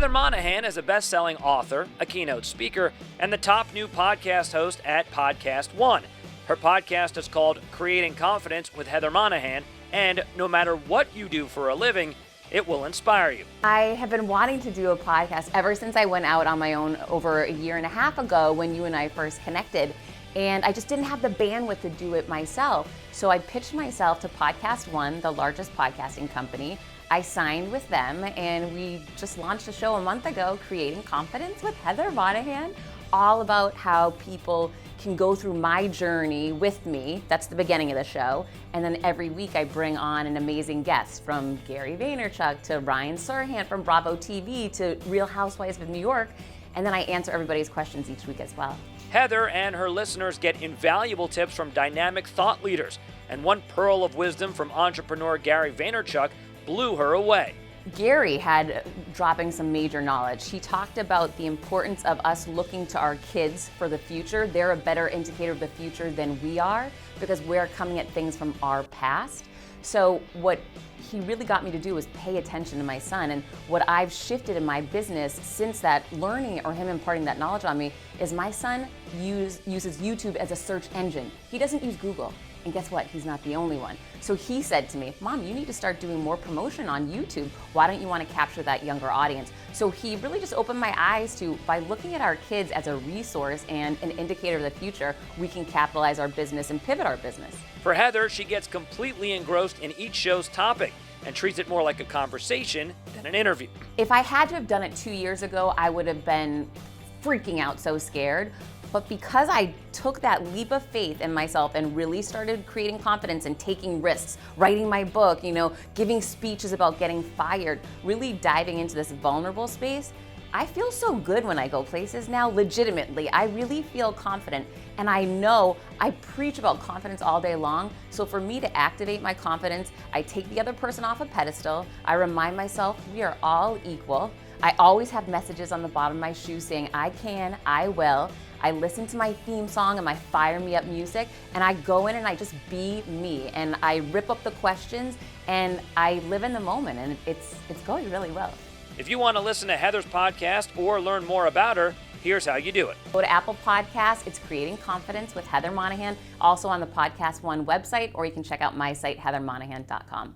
Heather Monahan is a best-selling author, a keynote speaker, and the top new podcast host at Podcast One. Her podcast is called Creating Confidence with Heather Monahan, and no matter what you do for a living, it will inspire you. I have been wanting to do a podcast ever since I went out on my own over a year and a half ago when you and I first connected. And I just didn't have the bandwidth to do it myself. So I pitched myself to Podcast One, the largest podcasting company. I signed with them and we just launched a show a month ago, Creating Confidence with Heather Monahan, all about how people can go through my journey with me. That's the beginning of the show. And then every week I bring on an amazing guest, from Gary Vaynerchuk to Ryan Serhant from Bravo TV to Real Housewives of New York. And then I answer everybody's questions each week as well. Heather and her listeners get invaluable tips from dynamic thought leaders. And one pearl of wisdom from entrepreneur Gary Vaynerchuk blew her away. Gary had dropping some major knowledge. He talked about the importance of us looking to our kids for the future. They're a better indicator of the future than we are because we're coming at things from our past. So what he really got me to do was pay attention to my son. And what I've shifted in my business since that learning or him imparting that knowledge on me is my son uses YouTube as a search engine. He doesn't use Google. And guess what? He's not the only one. So he said to me, Mom, you need to start doing more promotion on YouTube. Why don't you want to capture that younger audience? So he really just opened my eyes to, by looking at our kids as a resource and an indicator of the future, we can capitalize our business and pivot our business. For Heather, she gets completely engrossed in each show's topic and treats it more like a conversation than an interview. If I had to have done it 2 years ago, I would have been freaking out, so scared. But because I took that leap of faith in myself and really started creating confidence and taking risks, writing my book, giving speeches about getting fired, really diving into this vulnerable space, I feel so good when I go places now, legitimately. I really feel confident. And I know I preach about confidence all day long. So for me to activate my confidence, I take the other person off a pedestal. I remind myself we are all equal. I always have messages on the bottom of my shoe saying, I can, I will. I listen to my theme song and my fire me up music, and I go in and I just be me, and I rip up the questions, and I live in the moment, and it's going really well. If you want to listen to Heather's podcast or learn more about her, here's how you do it. Go to Apple Podcasts. It's Creating Confidence with Heather Monahan, also on the Podcast One website, or you can check out my site, heathermonahan.com.